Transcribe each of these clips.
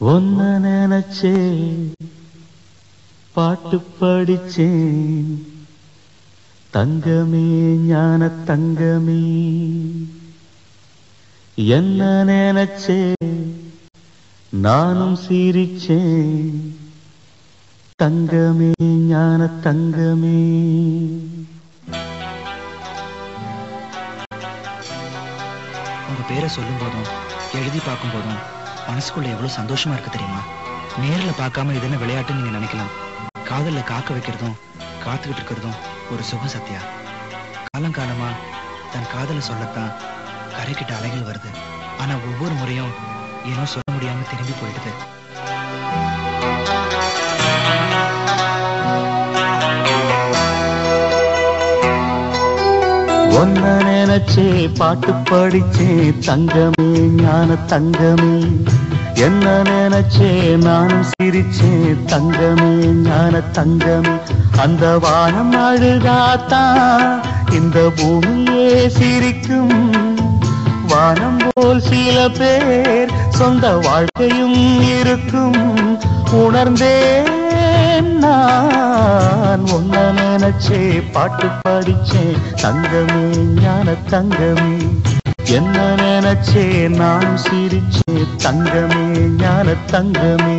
ஒன்ன நினைச்சே பாட்டு படிச்சேன் தங்கமே ஞான தங்கமே. என்ன நினைச்சே நானும் சிரிச்சேன் தங்கமே ஞான தங்கமே. உங்க பேரை சொல்லும் போதும் எழுதி பார்க்கும் போதும் மனசுக்குள்ள எவ்வளவு சந்தோஷமா இருக்கு தெரியுமா? நேர்ல பார்க்காம இது என்ன விளையாட்டுன்னு நீங்க நினைக்கலாம். காதல்ல காக்க வைக்கிறதும் காத்துக்கிட்டு இருக்கிறதும் ஒரு சுக சத்தியா. காலங்காலமா தன் காதலை சொல்லத்தான் கரைக்கிட்ட அலைகள் வருது. ஆனா ஒவ்வொரு முறையும் ஏனோ சொல்ல முடியாம திரும்பி போயிடுது. ஒன்ன நினைச்சே பாட்டு படிச்சே தங்கமே ஞான தங்கமே. என்ன நினைச்சே நானும் சிரிச்சே தங்கமே ஞான தங்கமே. அந்த வானம் அழுதாத்தான் இந்த பூமியே சிரிக்கும். வானம் போல் சில பேர் சொந்த வாழ்க்கையும் இருக்கும். உணர்ந்தேன் நான் ஒன்ன நினைச்சே பாட்டு படிச்சேன் தங்கமே ஞான தங்கமே. என்ன நினைச்சே நானும் சிரிச்சே தங்கமே ஞான தங்கமே.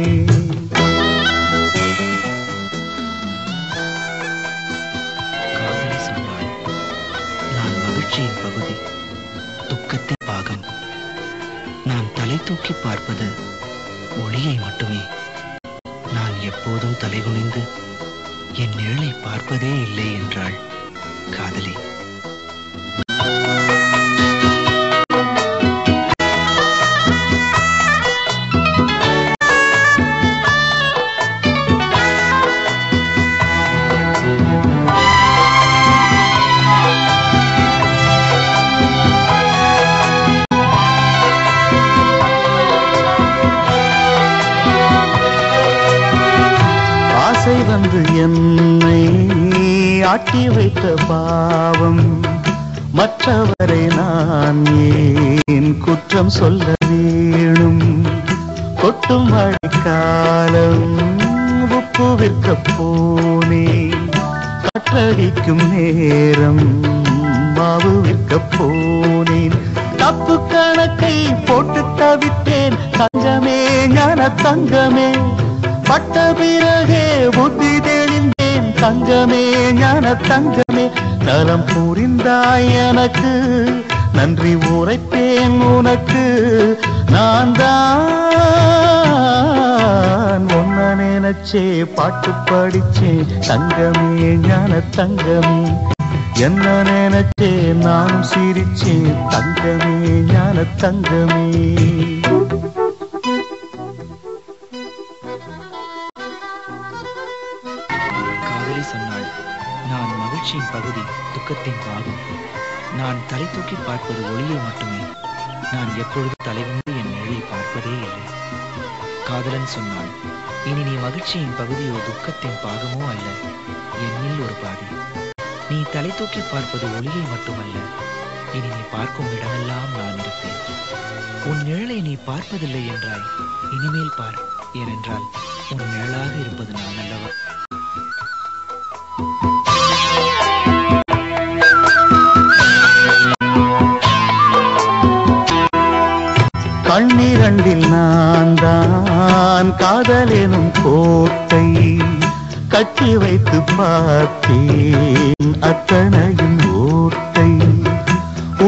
காதலி சொன்னாள் நான் மகிழ்ச்சியின் பகுதி துக்கத்தின் பாகம். நான் தலை தூக்கி பார்ப்பது ஒளியை மட்டுமே. நான் எப்போதும் தலைகுனிந்து என் நிழலை பார்ப்பதே இல்லை என்றாள் காதலி. ஆசை வந்து என்னை ஆட்டி வைத்த பாவம். மற்றவரை நான் ஏன் குற்றம் சொல்ல வேணும்? கொட்டும் மழைக்காலம் உப்பு விற்க போனேன். காற்றடிக்கும் நேரம் மாவு விற்க போனேன். தப்பு கணக்கை போட்டு தவித்தேன் தங்கமே ஞான தங்கமே. பட்ட பிறகே புத்தி தெளிந்தேன் தங்கமே ஞான தங்கமே. நலம் புரிந்தாய் எனக்கு நன்றி உரைப்பேன் உனக்கு. நான் தான் ஒன்ன நினைச்சே பாட்டு படிச்சேன் தங்கமே ஞான தங்கமே. என்ன நினைச்சே நானும் சிரிச்சேன் தங்கமே ஞான தங்கமே. சொன்னாள் நான் மகிழ்ச்சியின் பகுதி துக்கத்தின் பாகம். நான் தலை தூக்கி பார்ப்பது ஒளியை மட்டுமே. நான் எப்பொழுது தலைகுனிந்து என் நிழலை பார்ப்பதே இல்லை. காதலன் சொன்னாள் இனி நீ மகிழ்ச்சியின் பகுதியோ துக்கத்தின் பாகமோ அல்ல, என்னில் ஒரு பாதி. நீ தலை தூக்கி பார்ப்பது ஒளியை மட்டுமல்ல, இனி நீ பார்க்கும் இடமெல்லாம் நான் இருப்பேன். உன் நிழலை நீ பார்ப்பதில்லை என்றாய், இனிமேல் பார். ஏனென்றால் உன் நிழலாக இருப்பது நான் அல்லவா. கண்ணிரண்டில் நான் தான் காதலெனும் கோட்டை கட்டி வைத்து பார்த்தேன் அத்தனையும் ஓட்டை.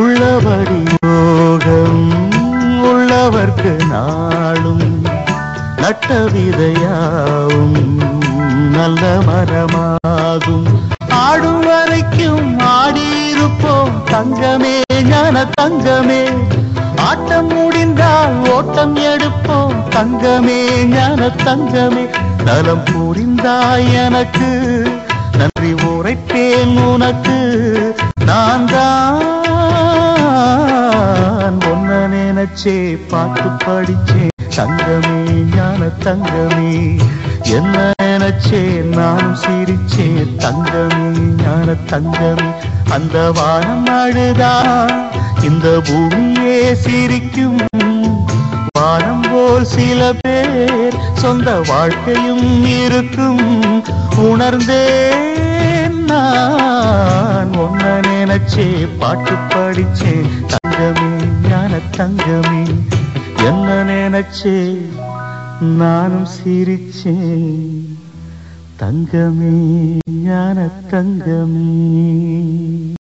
உள்ளபடி யோகம் உள்ளவர்க்கு நாளும் நட்ட விதையாவும் நல்ல மரமாகும். ஆடும் வரைக்கும் ஆடியிருப்போம் தங்கமே ஞான தங்கமே. ஆட்டம் முடிந்தால் ஓட்டம் எடுப்போம் தங்கமே ஞான தங்கமே. நலம் புரிந்தாய் எனக்கு நன்றி உரைப்பேன் உனக்கு. நான் தான் ஒன்ன நினைச்சே பாட்டு படிச்சேன் தங்கமே ஞான தங்கமே. என்ன நினைச்சே நானும் சிரிச்சே தங்கமே ஞான தங்கமே. அந்த வானம் அழுதா இந்த பூமியே சிரிக்கும். வானம் போல் சில பேர் சொந்த வாழ்க்கையும் இருக்கும். உணர்ந்தேன் நான் உன்ன நினைச்சே பாட்டு படிச்சேன். தங்கமே ஞான தங்கமே என்ன நினைச்சே நானும் சிரிச்சேன். தங்கமே ஞான தங்கமே.